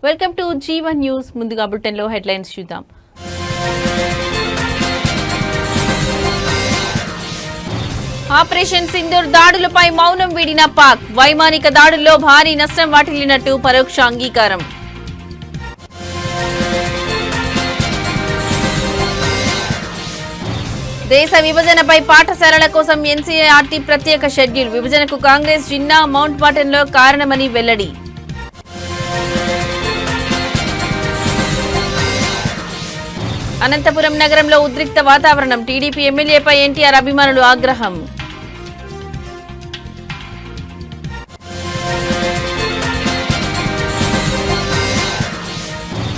Welcome to G1 news. ముందుగా బులెటిన్లో headlines చూద్దాం. ఆపరేషన్ సింధూర్ దాడులపై మౌనం వీడిన పాక్. వైమానిక దాడుల్లో భారీ నష్టం వాటిల్లినట్టు పరోక్ష అంగీకారం. దేశ విభజనపై పాఠశాలల కోసం ఎన్సీఆర్టీ ప్రత్యేక షెడ్యూల్. విభజనకు కాంగ్రెస్ జిన్నా మౌంట్ బాటన్లో కారణమని వెల్లడి. అనంతపురం నగరంలో ఉద్రిక్త వాతావరణం. టీడీపీ ఎమ్మెల్యేపై ఎన్టీఆర్ అభిమానులు ఆగ్రహం.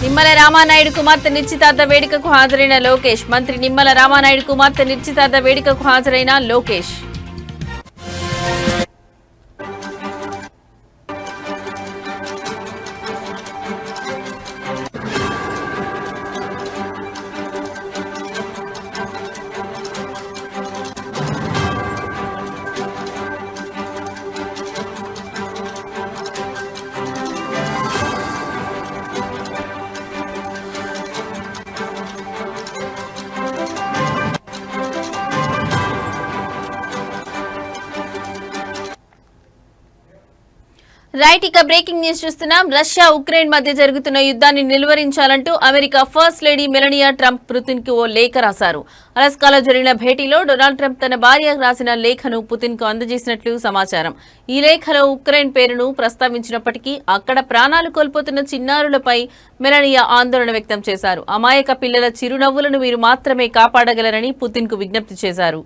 నిమ్మల రామానాయుడు కుమార్తె నిశ్చితార్థ వేడుకకు హాజరైన లోకేష్. మంత్రి నిమ్మల రామానాయుడు కుమార్తె నిశ్చితార్థ వేడుకకు హాజరైన లోకేష్. రైట్, ఇక బ్రేకింగ్ న్యూస్ చూస్తున్నాం. రష్యా ఉక్రెయిన్ మధ్య జరుగుతున్న యుద్ధాన్ని నిలువరించాలంటూ America first lady Melania Trump Putin కు ఓ లేఖ రాశారు. అలాస్కాలో జరిగిన భేటీలో డొనాల్డ్ ట్రంప్ తన భార్య రాసిన లేఖను పుతిన్ కు అందజేసినట్లు సమాచారం. ఈ లేఖలో ఉక్రెయిన్ పేరును ప్రస్తావించినప్పటికీ అక్కడ ప్రాణాలు కోల్పోతున్న చిన్నారులపై మెలనియా ఆందోళన వ్యక్తం చేశారు. అమాయక పిల్లల చిరునవ్వులను మీరు మాత్రమే కాపాడగలరని పుతిన్ కు విజ్ఞప్తి చేశారు.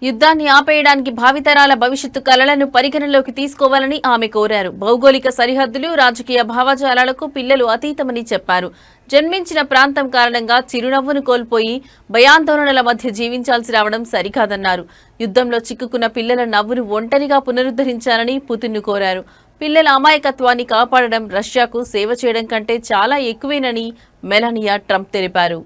యుద్ధాన్ని ఆపేయడానికి భావితరాల భవిష్యత్తు కలలను పరిగణలోకి తీసుకోవాలని ఆమె కోరారు. భౌగోళిక సరిహద్దులు, రాజకీయ భావజాలాలకు పిల్లలు అతీతమని చెప్పారు. జన్మించిన ప్రాంతం కారణంగా చిరునవ్వును కోల్పోయి భయాందోళనల మధ్య జీవించాల్సి రావడం సరికాదన్నారు. యుద్ధంలో చిక్కుకున్న పిల్లల నవ్వును ఒంటరిగా పునరుద్ధరించాలని పుతిన్ను కోరారు. పిల్లల అమాయకత్వాన్ని కాపాడడం రష్యాకు సేవ చేయడం కంటే చాలా ఎక్కువేనని మెలానియా ట్రంప్ తెలిపారు.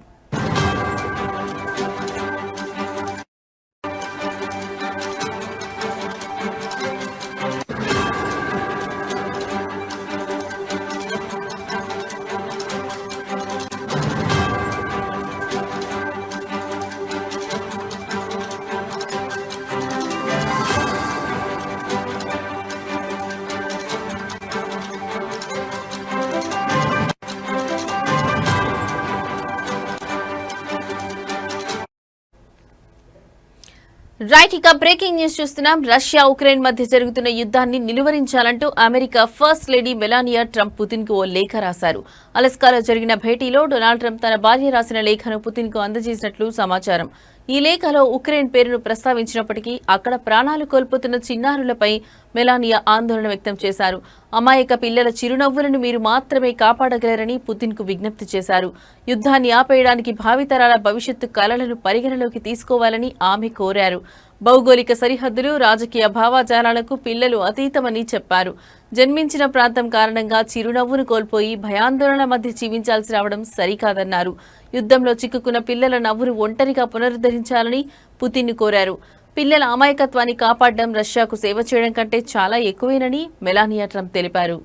రైట్, ఇక బ్రేకింగ్ న్యూస్ చూస్తున్నాం. రష్యా ఉక్రెయిన్ మధ్య జరుగుతున్న యుద్ధాన్ని నిలువరించాలంటూ America first lady Melania Trump Putin కు ఓ లేఖ రాశారు. అలాస్కాలో జరిగిన భేటీలో డొనాల్డ్ ట్రంప్ తన భార్య రాసిన లేఖను పుతిన్ కు అందజేసినట్లు సమాచారం. ఈ లేఖలో ఉక్రెయిన్ పేరును ప్రస్తావించినప్పటికీ అక్కడ ప్రాణాలు కోల్పోతున్న చిన్నారులపై మెలానియా ఆందోళన వ్యక్తం చేశారు. అమాయక పిల్లల చిరునవ్వులను మీరు మాత్రమే కాపాడగలరని పుతిన్ కు విజ్ఞప్తి చేశారు. యుద్ధాన్ని ఆపేయడానికి భావితరాల భవిష్యత్తు కలలను పరిగణలోకి తీసుకోవాలని ఆమె కోరారు. భౌగోళిక సరిహద్దులు, రాజకీయ భావజాలాలకు పిల్లలు అతీతమని చెప్పారు. జన్మించిన ప్రాంతం కారణంగా చిరునవ్వును కోల్పోయి భయాందోళన మధ్య జీవించాల్సి రావడం సరికాదన్నారు. యుద్ధంలో చిక్కుకున్న పిల్లల నవ్వును ఒంటరిగా పునరుద్ధరించాలని పుతిన్ను కోరారు. పిల్లల అమాయకత్వాన్ని కాపాడడం రష్యాకు సేవ చేయడం కంటే చాలా ఎక్కువేనని మెలానియా ట్రంప్ తెలిపారు.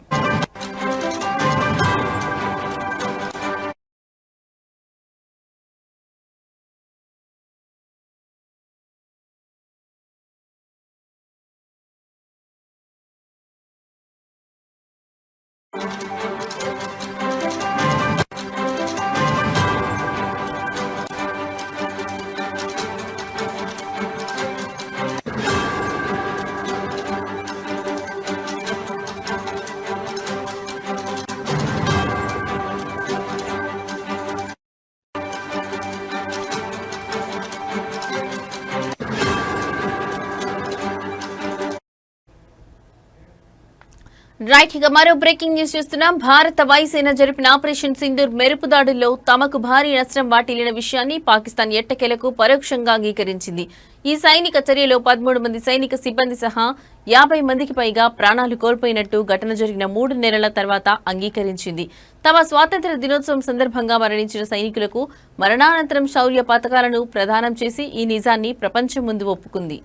రైట్ ఇక మరో బ్రేకింగ్ న్యూస్ చూస్తున్నాం. భారత వాయుసేన జరిపిన ఆపరేషన్ సింధూర్ మెరుపు దాడుల్లో తమకు భారీ నష్టం వాటిల్లిన విషయాన్ని పాకిస్తాన్ ఎట్టకేలకు పరోక్షంగా అంగీకరించింది. ఈ సైనిక చర్యలో 13 మంది సైనిక సిబ్బంది సహా 50 మందికి పైగా ప్రాణాలు కోల్పోయినట్టు ఘటన జరిగిన 3 నెలల తర్వాత అంగీకరించింది. తమ స్వాతంత్ర్య దినోత్సవం సందర్భంగా మరణించిన సైనికులకు మరణానంతరం శౌర్య పతకాలను ప్రదానం చేసి ఈ నిజాన్ని ప్రపంచం ముందు ఒప్పుకుంది.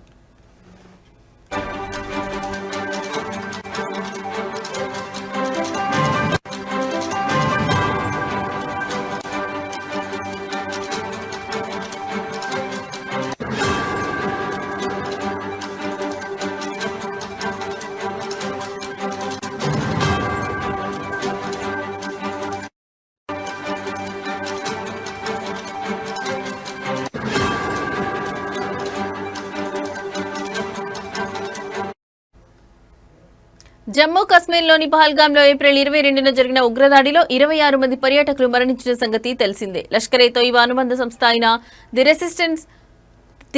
జమ్మూ కశ్మీర్లోని పహల్గాంలో ఏప్రిల్ 22న జరిగిన ఉగ్రదాడిలో 26 మంది పర్యాటకులు మరణించిన సంగతి తెలిసిందే. లష్కరే తోయిబా అనుబంధ సంస్థ అయిన ది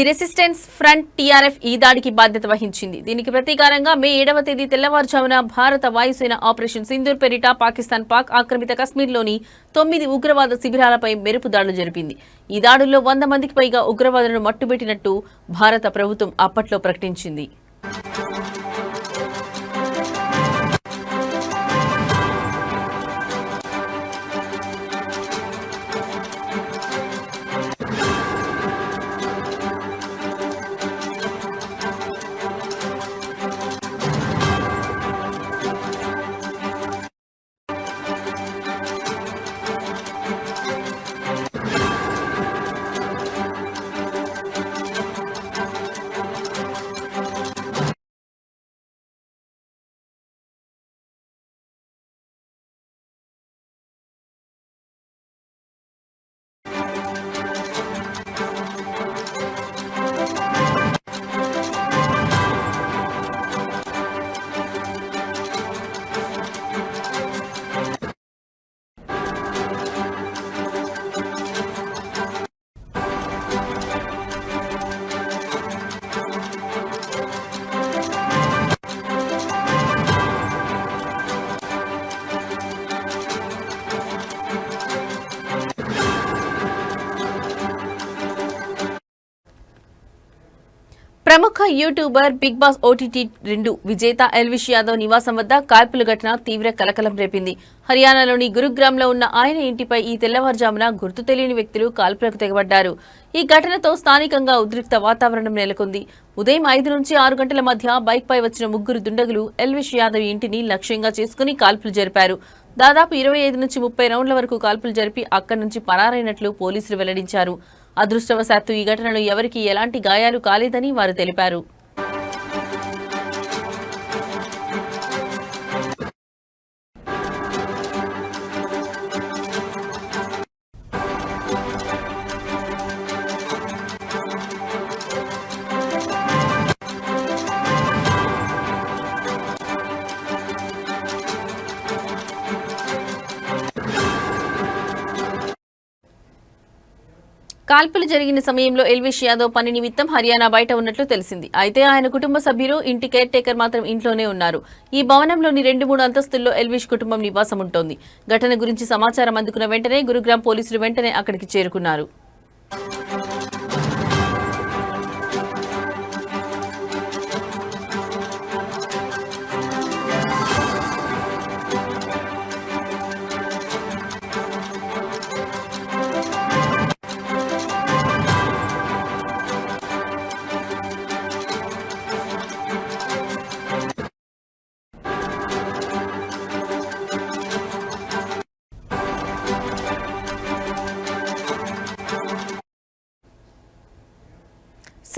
రెసిస్టెన్స్ ఫ్రంట్ టీఆర్ఎఫ్ ఈ దాడికి బాధ్యత వహించింది. దీనికి ప్రతీకారంగా మే 7వ తేదీ తెల్లవారుజామున భారత వాయుసేన ఆపరేషన్ సింధూర్ పేరిట పాక్ ఆక్రమిత కశ్మీర్లోని 9 ఉగ్రవాద శిబిరాలపై మెరుపు దాడులు జరిపింది. ఈ దాడుల్లో 100 మందికి పైగా ఉగ్రవాదులను మట్టుబెట్టినట్టు భారత ప్రభుత్వం అప్పట్లో ప్రకటించింది. ప్రముఖ యూట్యూబర్ బిగ్ బాస్ ఓటీటీ 2 విజేత ఎల్విష్ యాదవ్ నివాసం వద్ద కాల్పుల ఘటన తీవ్ర కలకలం రేపింది. హర్యానాలోని గురుగ్రామ్లో ఉన్న ఆయన ఇంటిపై ఈ తెల్లవారుజామున గుర్తు తెలియని వ్యక్తులు కాల్పులకు తెగబడ్డారు. ఈ ఘటనతో స్థానికంగా ఉద్రిక్త వాతావరణం నెలకొంది. ఉదయం 5 నుంచి 6 గంటల మధ్య బైక్పై వచ్చిన 3 దుండగులు ఎల్విష్ యాదవ్ ఇంటిని లక్ష్యంగా చేసుకుని కాల్పులు జరిపారు. దాదాపు 25 నుంచి 30 రౌండ్ల వరకు కాల్పులు జరిపి అక్కడి నుంచి పరారైనట్లు పోలీసులు వెల్లడించారు. అదృష్టవశాత్తు ఈ ఘటనలో ఎవరికీ ఎలాంటి గాయాలు కాలేదని వారు తెలిపారు. కాల్పులు జరిగిన సమయంలో ఎల్విష్ యాదవ్ పని నిమిత్తం హర్యానా బయట ఉన్నట్లు తెలిసింది. అయితే ఆయన కుటుంబ సభ్యులు ఇంటి కేర్ టేకర్ మాత్రం ఇంట్లోనే ఉన్నారు. ఈ భవనంలోని 2-3 అంతస్తుల్లో ఎల్విష్ కుటుంబం నివాసం ఉంటోంది. ఘటన గురించి సమాచారం అందుకున్న వెంటనే గురుగ్రామ్ పోలీసులు వెంటనే అక్కడికి చేరుకున్నారు.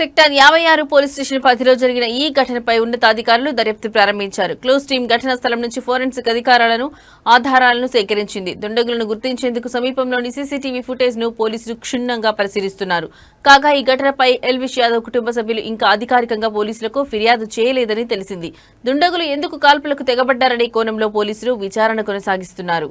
సెక్టార్ 56 పోలీస్ స్టేషన్ పరిధిలో జరిగిన ఈ ఘటనపై ఉన్నతాధికారులు దర్యాప్తు ప్రారంభించారు. క్లూస్ టీం ఘటనా స్థలం నుంచి ఫోరెన్సిక్ ఆధారాలను సేకరించింది. దుండగులను గుర్తించేందుకు సమీపంలోని సీసీటీవీ ఫుటేజ్ ను పోలీసులు క్షుణ్ణంగా పరిశీలిస్తున్నారు. కాగా ఈ ఘటనపై ఎల్విష్ యాదవ్ కుటుంబ సభ్యులు ఇంకా అధికారికంగా పోలీసులకు ఫిర్యాదు చేయలేదని తెలిసింది. దుండగులు ఎందుకు కాల్పులకు తెగబడ్డారనే కోణంలో పోలీసులు విచారణ కొనసాగిస్తున్నారు.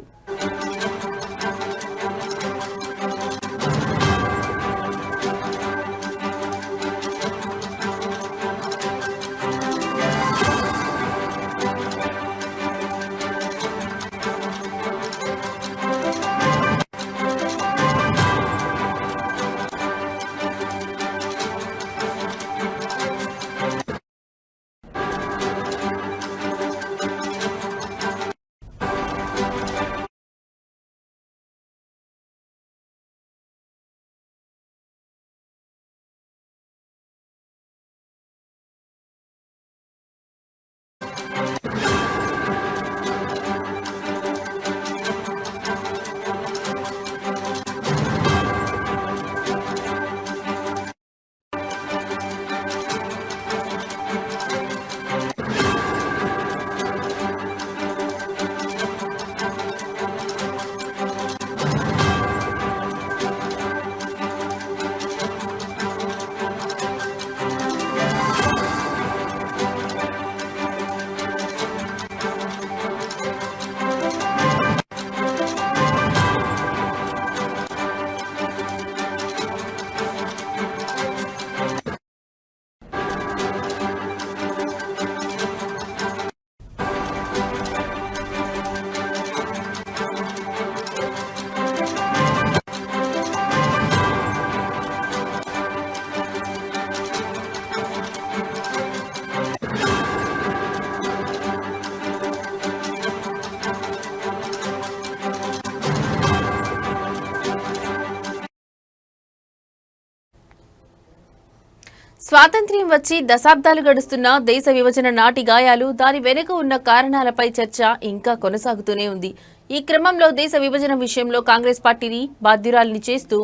స్వాతంత్ర్యం వచ్చి దశాబ్దాలు గడుస్తున్న దేశ విభజన నాటి గాయాలు, దాని వెనుక ఉన్న కారణాలపై చర్చ ఇంకా కొనసాగుతూనే ఉంది. ఈ క్రమంలో దేశ విభజన విషయంలో కాంగ్రెస్ పార్టీని బాధ్యురాలిని చేస్తూ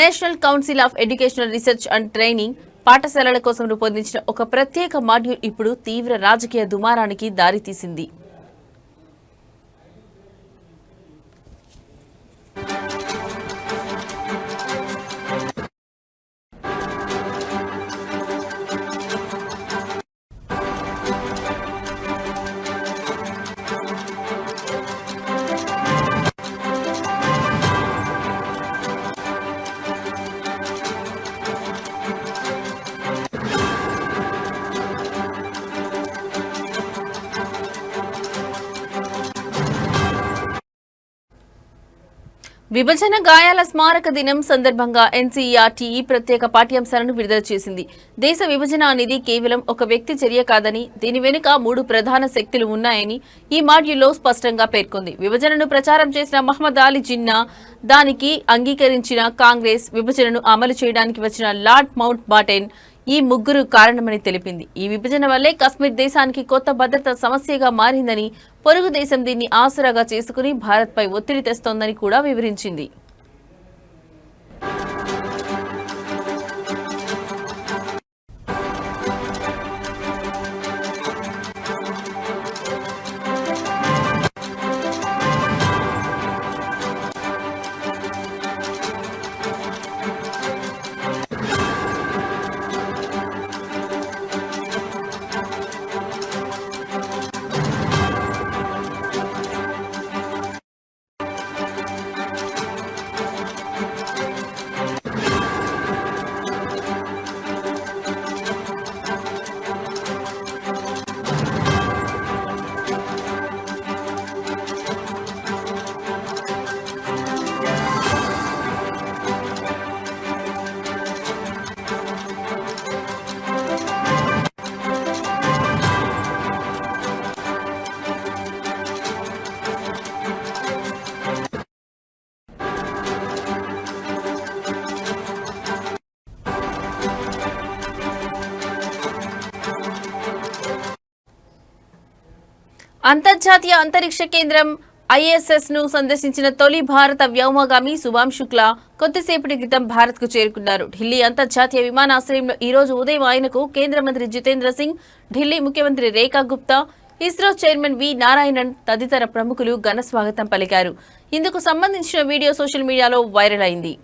national council of educational research and training పాఠశాలల కోసం రూపొందించిన ఒక ప్రత్యేక మాడ్యూల్ ఇప్పుడు తీవ్ర రాజకీయ దుమారానికి దారితీసింది. విభజన గాయాల స్మారక దినం సందర్భంగా ఎన్సీఈఆర్టీ ఈ ప్రత్యేక పాఠ్యాంశాలను విడుదల చేసింది. దేశ విభజన అనేది కేవలం ఒక వ్యక్తి చర్య కాదని, దీని వెనుక 3 ప్రధాన శక్తులు ఉన్నాయని ఈ మాడ్యూల్లో స్పష్టంగా పేర్కొంది. విభజనను ప్రచారం చేసిన మహ్మద్ అలీ జిన్నా, దానికి అంగీకరించిన కాంగ్రెస్, విభజనను అమలు చేయడానికి వచ్చిన లార్డ్ మౌంట్ బాటెన్ ఈ ముగ్గురు కారణమని తెలిపింది. ఈ విభజన వల్లే కశ్మీర్ దేశానికి కొత్త భద్రతా సమస్యగా మారిందని, పొరుగు దేశం దీన్ని ఆసరాగా చేసుకుని భారత్పై ఒత్తిడి తెస్తోందని కూడా వివరించింది. అంతర్జాతీయ అంతరిక్ష కేంద్రం ఐఎస్ఎస్ ను సందర్శించిన తొలి భారత వ్యోమగామి శుభాంశు శుక్లా కొద్దిసేపటి క్రితం భారత్ కు చేరుకున్నారు. ఢిల్లీ అంతర్జాతీయ విమానాశ్రయంలో ఈ రోజు ఉదయం ఆయనకు కేంద్ర మంత్రి జితేంద్ర సింగ్, ఢిల్లీ ముఖ్యమంత్రి రేఖా గుప్తా, ఇస్రో చైర్మన్ వి నారాయణన్ తదితర ప్రముఖులు ఘన స్వాగతం పలికారు. ఇందుకు సంబంధించిన వీడియో సోషల్ మీడియాలో వైరల్ అయింది.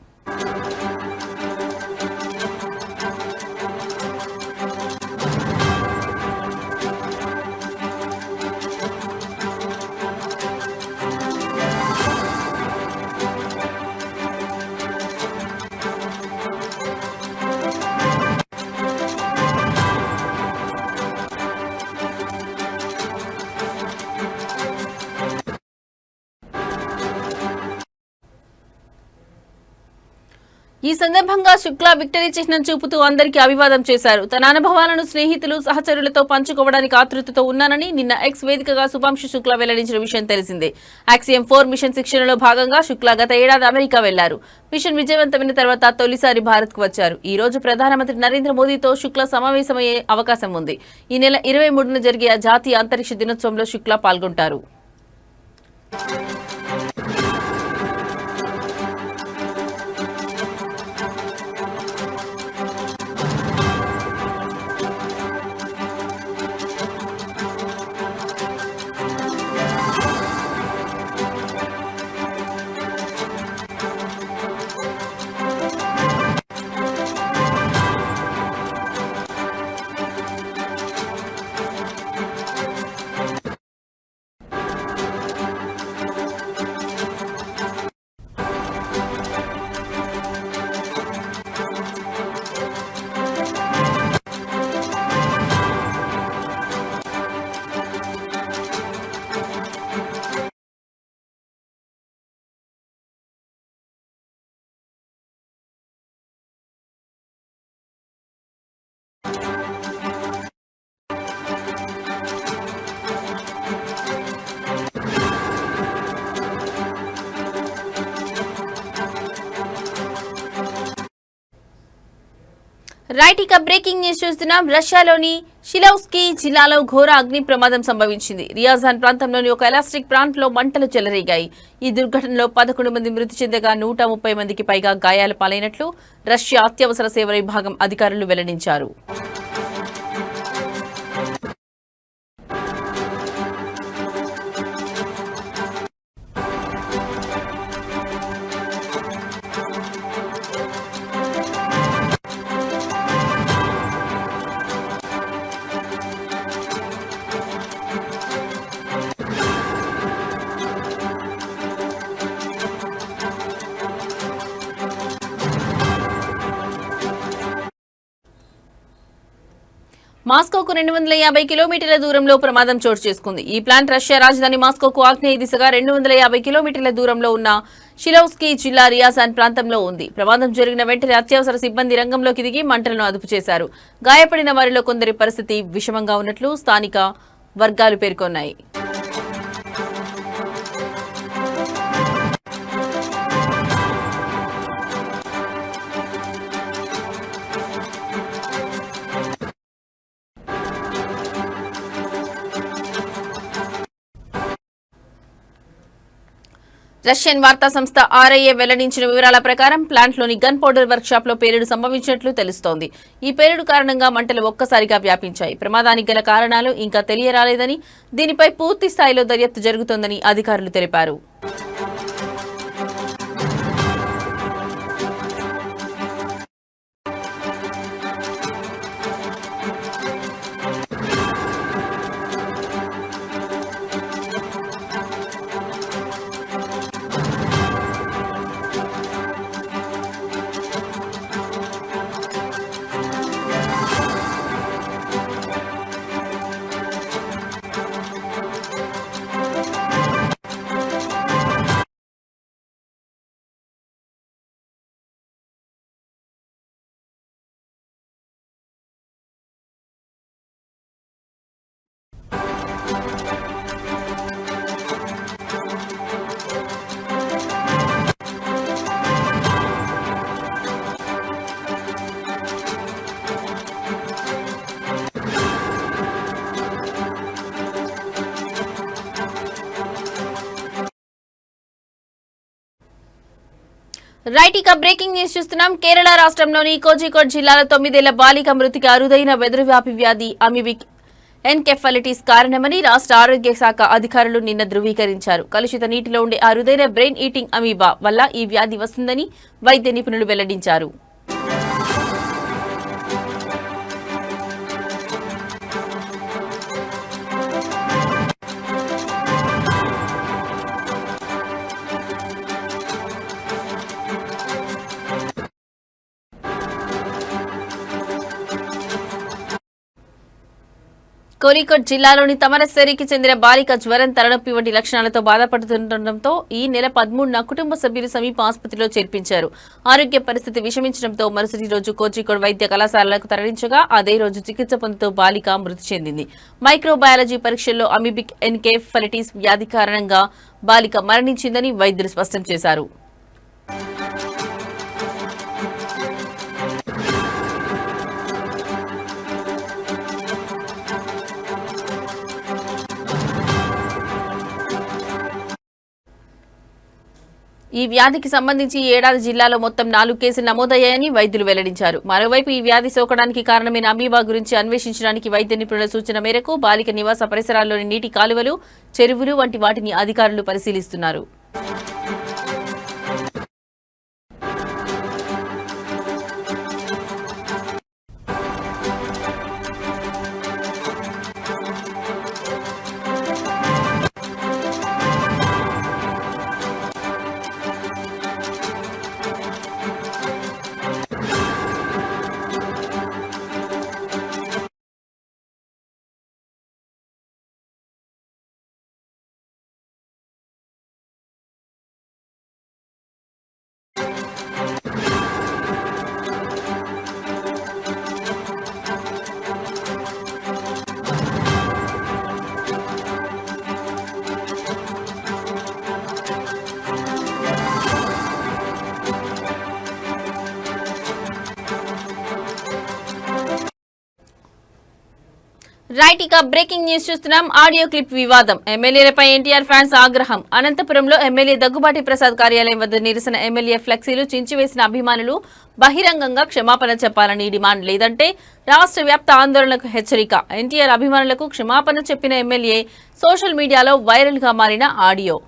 ఈ సందర్భంగా శుక్లా విక్టరీ చిహ్నం చూపుతూ అందరికీ అభివాదం చేశారు. తన అనుభవాలను స్నేహితులు, సహచరులతో పంచుకోవడానికి ఆతృతతో ఉన్నానని నిన్న ఎక్స్ వేదికగా శుభాంశు శుక్లా వెల్లడించిన విషయం తెలిసిందే. యాక్సియం 4 మిషన్ శిక్షణలో భాగంగా శుక్లా గత ఏడాది అమెరికా వెళ్లారు. మిషన్ విజయవంతమైన తర్వాత తొలిసారి భారత్ కు వచ్చారు. ఈ రోజు ప్రధానమంత్రి నరేంద్ర మోదీతో శుక్లా సమావేశమయ్యే అవకాశం ఉంది. ఈ నెల 23న జరిగే జాతీయ అంతరిక్ష దినోత్సవంలో శుక్లా పాల్గొంటారు. రైట్ ఇక బ్రేకింగ్ న్యూస్ చూస్తున్నాం. రష్యాలోని షిలౌస్కీ జిల్లాలో ఘోర అగ్ని ప్రమాదం సంభవించింది. రియాజాన్ ప్రాంతంలోని ఒక ఎలాస్టిక్ ప్లాంట్ లో మంటలు చెలరేగాయి. ఈ దుర్ఘటనలో 11 మంది మృతి చెందగా 130 మందికి పైగా గాయాల పాలైనట్లు రష్యా అత్యవసర సేవల విభాగం అధికారులు వెల్లడించారు. మాస్కోకు 250 కిలోమీటర్ల దూరంలో ప్రమాదం చోటు చేసుకుంది. ఈ ప్లాంట్ రష్యా రాజధాని మాస్కోకు ఆగ్నేయ దిశగా 250 కిలోమీటర్ల దూరంలో ఉన్న షిలౌస్కీ జిల్లా రియాజాన్ ప్రాంతంలో ఉంది. ప్రమాదం జరిగిన వెంటనే అత్యవసర సిబ్బంది రంగంలోకి దిగి మంటలను అదుపు చేశారు. గాయపడిన వారిలో కొందరి పరిస్థితి విషమంగా ఉన్నట్లు స్థానిక వర్గాలు పేర్కొన్నాయి. రష్యన్ వార్తా సంస్థ ఆర్ఐఏ వెల్లడించిన వివరాల ప్రకారం ప్లాంట్లోని గన్ పౌడర్ వర్క్ షాప్ లో పేలుడు సంభవించినట్లు తెలుస్తోంది. ఈ పేలుడు కారణంగా మంటలు ఒక్కసారిగా వ్యాపించాయి. ప్రమాదానికి గల కారణాలు ఇంకా తెలియరాలేదని, దీనిపై పూర్తి స్థాయిలో దర్యాప్తు జరుగుతోందని అధికారులు తెలిపారు. రైట్ ఇక బ్రేకింగ్ న్యూస్ చూస్తున్నాం. కేరళ రాష్ట్రంలోని కోజికోడ్ జిల్లాలో 9 ఏళ్ల బాలిక మృతికి అరుదైన వెదురువ్యాపి వ్యాధి అమీబిక్ ఎన్కెఫలైటిస్ కారణమని రాష్ట్ర ఆరోగ్య శాఖ అధికారులు నిన్న ధృవీకరించారు. కలుషిత నీటిలో ఉండే అరుదైన బ్రెయిన్ ఈటింగ్ అమీబా వల్ల ఈ వ్యాధి వస్తుందని వైద్య నిపుణులు వెల్లడించారు. కోరికోట్ జిల్లాలోని తమరస్సేరికి చెందిన బాలిక జ్వరం, తలనొప్పి వంటి లక్షణాలతో బాధపడుతుండటంతో ఈ నెల 13న కుటుంబ సభ్యులు సమీప ఆసుపత్రిలో చేర్పించారు. ఆరోగ్య పరిస్థితి విషమించడంతో మరుసటి రోజు కోజికోడ్ వైద్య కళాశాలలకు తరలించగా అదే రోజు చికిత్స పొందుతూ బాలిక మృతి చెందింది. మైక్రోబయాలజీ పరీక్షల్లో అమీబిక్ ఎన్కెఫలైటిస్ వ్యాధి కారణంగా బాలిక మరణించిందని వైద్యులు స్పష్టం చేశారు. ఈ వ్యాధికి సంబంధించి ఈ ఏడాది జిల్లాలో మొత్తం 4 కేసులు నమోదయ్యాయని వైద్యులు వెల్లడించారు. మరోవైపు ఈ వ్యాధి సోకడానికి కారణమైన అమీబా గురించి అన్వేషించడానికి వైద్య నిపుణుల సూచన మేరకు బాలిక నివాస పరిసరాల్లోని నీటి కాలువలు, చెరువులు వంటి వాటిని అధికారులు పరిశీలిస్తున్నారు. రైట్ ఇక బ్రేకింగ్ న్యూస్ చూస్తున్నాం. ఆడియో క్లిప్ వివాదం. ఎమ్మెల్యేలపై ఎన్టీఆర్ ఫ్యాన్స్ ఆగ్రహం. అనంతపురంలో ఎమ్మెల్యే దగ్గుబాటి ప్రసాద్ కార్యాలయం వద్ద నిరసన. ఎమ్మెల్యే ఫ్లెక్సీలు చించివేసిన అభిమానులు బహిరంగంగా క్షమాపణ చెప్పాలని డిమాండ్. లేదంటే రాష్ట్ర వ్యాప్త ఆందోళనకు హెచ్చరిక. ఎన్టీఆర్ అభిమానులకు క్షమాపణ చెప్పిన ఎమ్మెల్యే. సోషల్ మీడియాలో వైరల్ గా మారిన ఆడియో.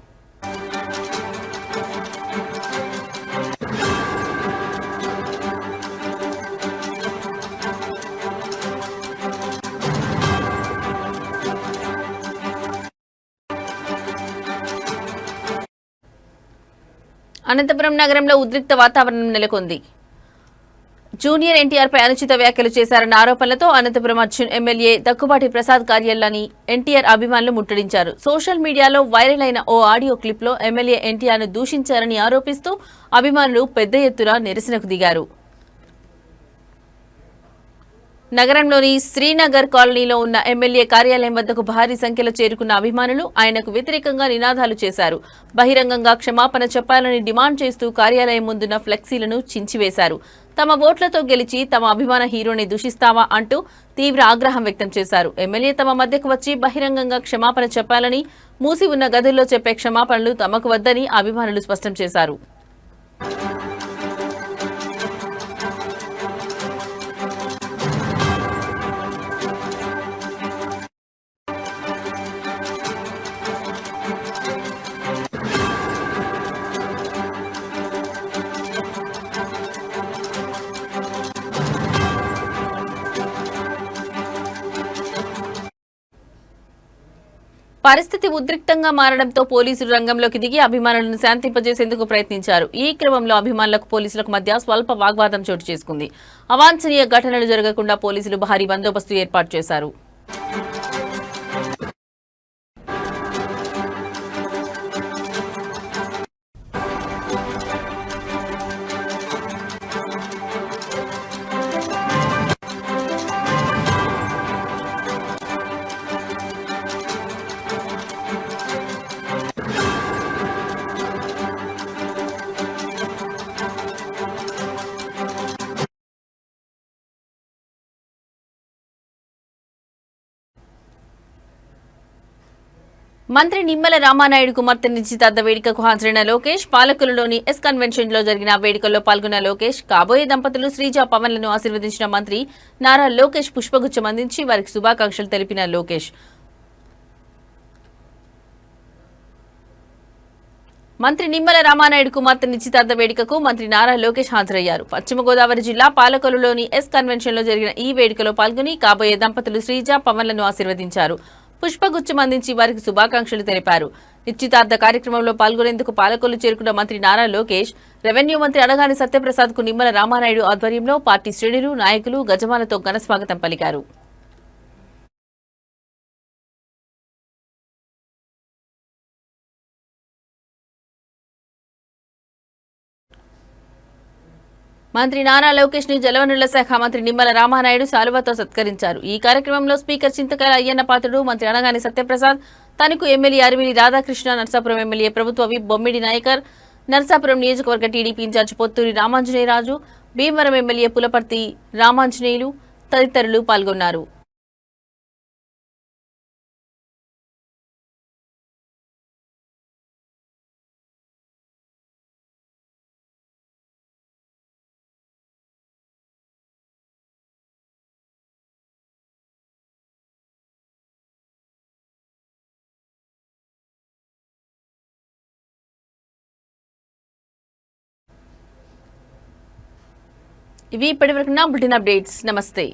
అనంతపురం నగరంలో ఉద్రిక్త వాతావరణం నెలకొంది. జూనియర్ ఎన్టీఆర్ పై అనుచిత వ్యాఖ్యలు చేశారన్న ఆరోపణలతో అనంతపురం అర్జున్ ఎమ్మెల్యే దగ్గుబాటి ప్రసాద్ కార్యాలయాన్ని ఎన్టీఆర్ అభిమానులు ముట్టడించారు. సోషల్ మీడియాలో వైరల్ అయిన ఓ ఆడియో క్లిప్ లో ఎమ్మెల్యే ఎన్టీఆర్ ను దూషించారని ఆరోపిస్తూ అభిమానులు పెద్ద ఎత్తున నిరసనకు దిగారు. నగరంలోని శ్రీనగర్ కాలనీలో ఉన్న ఎమ్మెల్యే కార్యాలయం వద్దకు భారీ సంఖ్యలో చేరుకున్న అభిమానులు ఆయనకు వ్యతిరేకంగా నినాదాలు చేశారు. బహిరంగంగా క్షమాపణ చెప్పాలని డిమాండ్ చేస్తూ కార్యాలయం ముందున్న ఫ్లెక్సీలను చించివేశారు. తమ ఓట్లతో గెలిచి తమ అభిమాన హీరోని దూషిస్తావా అంటూ తీవ్ర ఆగ్రహం వ్యక్తం చేశారు. ఎమ్మెల్యే తమ మధ్యకు వచ్చి బహిరంగంగా క్షమాపణ చెప్పాలని, మూసి ఉన్న గదుల్లో చెప్పే క్షమాపణలు తమకు వద్దని అభిమానులు స్పష్టం చేశారు. పరిస్థితి ఉద్రిక్తంగా మారడంతో పోలీసులు రంగంలోకి దిగి అభిమానులను శాంతింపజేసేందుకు ప్రయత్నించారు. ఈ క్రమంలో అభిమానులకు పోలీసులకు మధ్య స్వల్ప వాగ్వాదం చోటు చేసుకుంది. అవాంఛనీయ ఘటనలు జరగకుండా పోలీసులు భారీ బందోబస్తు ఏర్పాటు చేశారు. మంత్రి నిమ్మల రామానాయుడు కుమార్తె నిశ్చితార్థ వేడుకకు హాజరైన లోకేష్. పాలకులలోని ఎస్ కన్వెన్షన్ లో జరిగిన వేడుకల్లో పాల్గొన్న లోకేష్. కాబోయే దంపతులు శ్రీజ పవన్లను ఆశీర్వదించిన మంత్రి నారా లోకేష్ పుష్పగుచ్చం అందించి వారికి శుభాకాంక్షలు తెలిపిన లోకేష్. మంత్రి నిమ్మల రామానాయుడు కుమార్తె నిశ్చితార్థ వేడుకకు మంత్రి నారా లోకేష్ హాజరయ్యారు. పశ్చిమ గోదావరి జిల్లా పాలకొల్లులోని ఎస్ కన్వెన్షన్ లో జరిగిన ఈ వేడుకలో పాల్గొని కాబోయే దంపతులు శ్రీజ పవన్లను ఆశీర్వదించారు. పుష్పగుచ్చం అందించి వారికి శుభాకాంక్షలు తెలిపారు. నిశ్చితార్థ కార్యక్రమంలో పాల్గొనేందుకు పాలకొల్లు చేరుకున్న మంత్రి నారా లోకేష్, రెవెన్యూ మంత్రి అడగాని సత్యప్రసాద్ కు నిమ్మల రామానాయుడు ఆధ్వర్యంలో పార్టీ శ్రేణులు, నాయకులు గజమాలతో ఘనస్వాగతం పలికారు. మంత్రి నారా లోకేష్ ని జలవనరుల శాఖ మంత్రి నిమ్మల రామానాయుడు శాలువాతో సత్కరించారు. ఈ కార్యక్రమంలో స్పీకర్ చింతకాయల అయ్యన్న పాత్రుడు, మంత్రి అనగాని సత్యప్రసాద్, తణుకు ఎమ్మెల్యే అరివిలి రాధాకృష్ణ, నర్సాపురం ఎమ్మెల్యే ప్రభుత్వ విప్ బొమ్మిడి నాయకర్, నర్సాపురం నియోజకవర్గ TDP incharge Pothuri Ramanjaneyaraju, Bhimavaram MLA Pulaparthi Ramanjaneyulu తదితరులు పాల్గొన్నారు. ఇవి ఇప్పటివరకు నా బులెటిన్ అప్డేట్స్. నమస్తే.